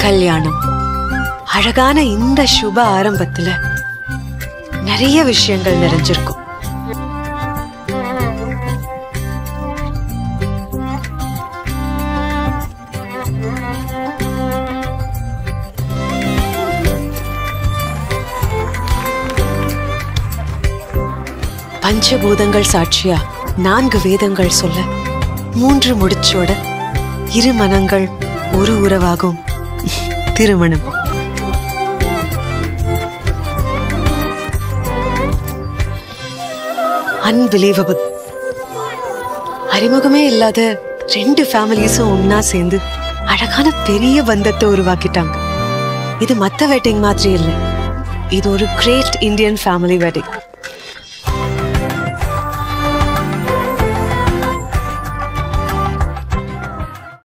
கல்யாணம். அழகான இந்த சுப ஆரம்பத்துல நிறைய விஷயங்கள் நிறைஞ்சிருக்கும். பஞ்சபூதங்கள் சாட்சியா 4 வேதங்கள் சொல்ல 3 முடிச்சோட 2 மனங்கள் ஒரு உறவாகும் திருமணம். அன்பிலீவபிள். அறிமுகமே இல்லாத 2 ஃபேமிலிஸும் ஒன்னா சேர்ந்து அழகான பெரிய பந்தத்தை உருவாக்கிட்டாங்க. இது மத்த வெட்டிங் மாதிரி இல்லை, இது ஒரு கிரேட் இந்தியன் ஃபேமிலி வெட்டிங்.